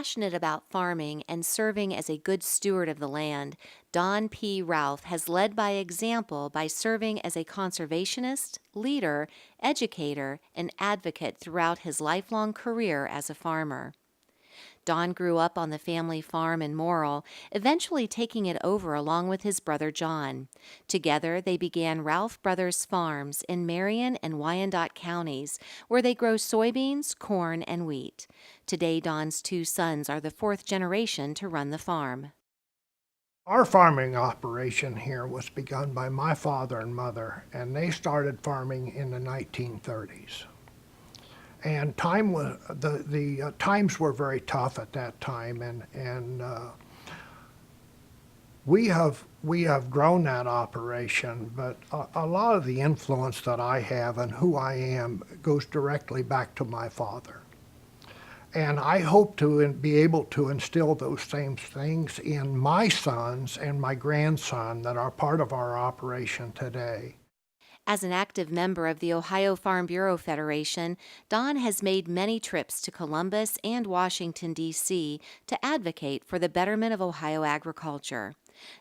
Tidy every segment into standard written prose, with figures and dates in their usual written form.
Passionate about farming and serving as a good steward of the land, Don P. Ralph has led by example by serving as a conservationist, leader, educator, and advocate throughout his lifelong career as a farmer. Don grew up on the family farm in Morrill, eventually taking it over along with his brother John. Together, they began Ralph Brothers Farms in Marion and Wyandotte counties, where they grow soybeans, corn, and wheat. Today, Don's two sons are the fourth generation to run the farm. Our farming operation here was begun by my father and mother, and they started farming in the 1930s. And the times were very tough at that time, and we have grown that operation. But a lot of the influence that I have and who I am goes directly back to my father. And I hope to be able to instill those same things in my sons and my grandson that are part of our operation today. As an active member of the Ohio Farm Bureau Federation, Don has made many trips to Columbus and Washington, D.C. to advocate for the betterment of Ohio agriculture.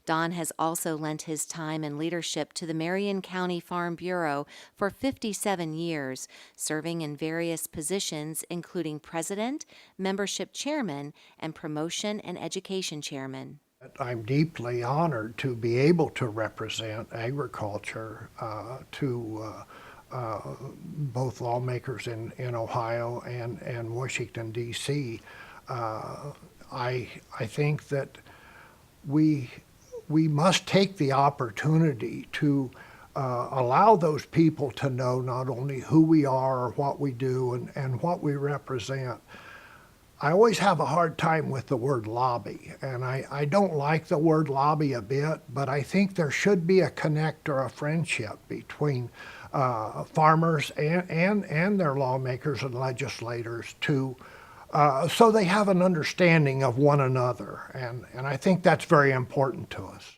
Don has also lent his time and leadership to the Marion County Farm Bureau for 57 years, serving in various positions including president, membership chairman, and promotion and education chairman. I'm deeply honored to be able to represent agriculture to both lawmakers in Ohio and Washington, D.C. I think that we must take the opportunity to allow those people to know not only who we are or what we do and what we represent. I always have a hard time with the word lobby, and I don't like the word lobby a bit, but I think there should be a connect or a friendship between farmers and their lawmakers and legislators so they have an understanding of one another, and I think that's very important to us.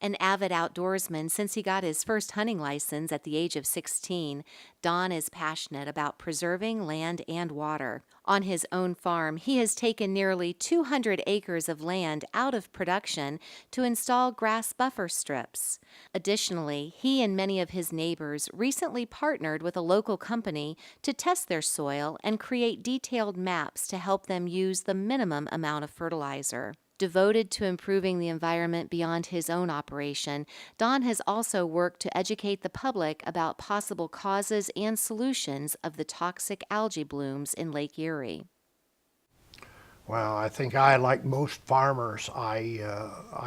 An avid outdoorsman since he got his first hunting license at the age of 16, Don is passionate about preserving land and water. On his own farm, he has taken nearly 200 acres of land out of production to install grass buffer strips. Additionally, he and many of his neighbors recently partnered with a local company to test their soil and create detailed maps to help them use the minimum amount of fertilizer. Devoted to improving the environment beyond his own operation, Don has also worked to educate the public about possible causes and solutions of the toxic algae blooms in Lake Erie. Well, I think like most farmers, I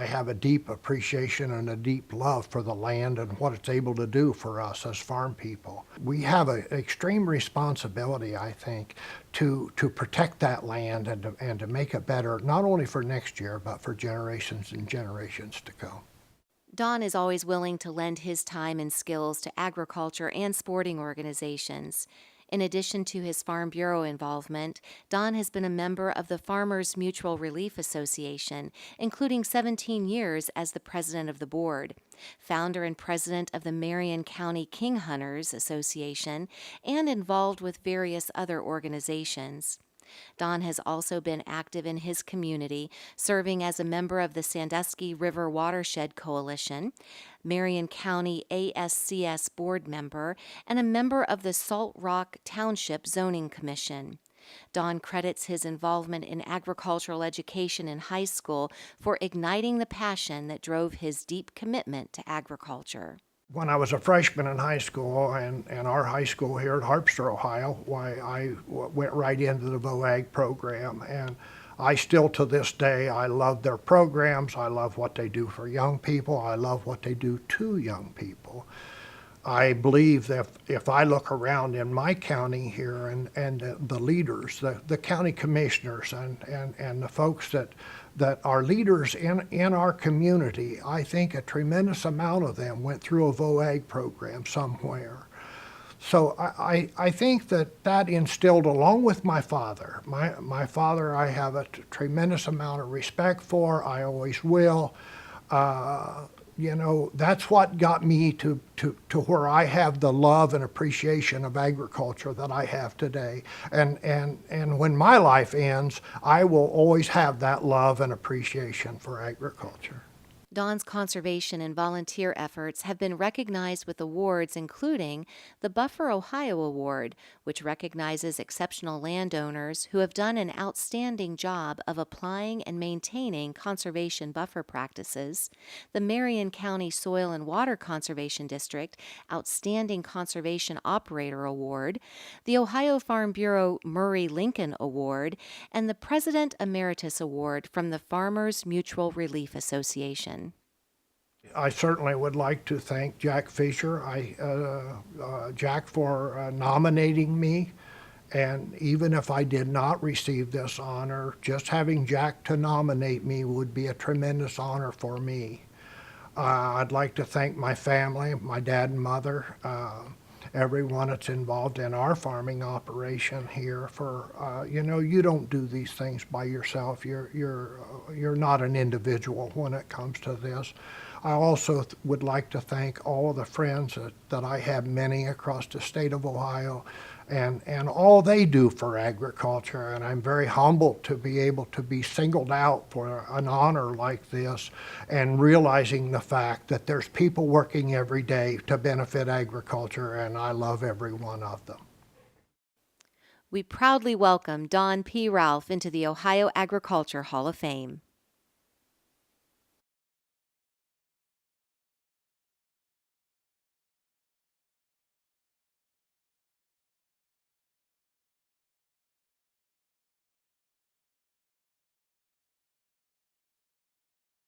have a deep appreciation and a deep love for the land and what it's able to do for us as farm people. We have an extreme responsibility, I think, to protect that land and to make it better, not only for next year, but for generations and generations to come. Don is always willing to lend his time and skills to agriculture and sporting organizations. In addition to his Farm Bureau involvement, Don has been a member of the Farmers Mutual Relief Association, including 17 years as the president of the board, founder and president of the Marion County King Hunters Association, and involved with various other organizations. Don has also been active in his community, serving as a member of the Sandusky River Watershed Coalition, Marion County ASCS board member, and a member of the Salt Rock Township Zoning Commission. Don credits his involvement in agricultural education in high school for igniting the passion that drove his deep commitment to agriculture. When I was a freshman in high school, and our high school here at Harpster, Ohio, I went right into the VOAG program, and I still to this day, I love their programs, I love what they do for young people, I love what they do to young people. I believe that if I look around in my county here and the leaders, the county commissioners and the folks that are leaders in our community, I think a tremendous amount of them went through a VOAG program somewhere. So I think that instilled, along with my father. My father I have a tremendous amount of respect for, I always will. that's what got me to where I have the love and appreciation of agriculture that I have today. And when my life ends, I will always have that love and appreciation for agriculture. Don's conservation and volunteer efforts have been recognized with awards including the Buffer Ohio Award, which recognizes exceptional landowners who have done an outstanding job of applying and maintaining conservation buffer practices, the Marion County Soil and Water Conservation District Outstanding Conservation Operator Award, the Ohio Farm Bureau Murray Lincoln Award, and the President Emeritus Award from the Farmers Mutual Relief Association. I certainly would like to thank Jack Fisher, Jack, for nominating me. And even if I did not receive this honor, just having Jack to nominate me would be a tremendous honor for me. I'd like to thank my family, my dad and mother, everyone that's involved in our farming operation here. For you don't do these things by yourself. You're not an individual when it comes to this. I also would like to thank all of the friends that I have, many across the state of Ohio, and all they do for agriculture. And I'm very humbled to be able to be singled out for an honor like this, and realizing the fact that there's people working every day to benefit agriculture, and I love every one of them. We proudly welcome Don P. Ralph into the Ohio Agriculture Hall of Fame.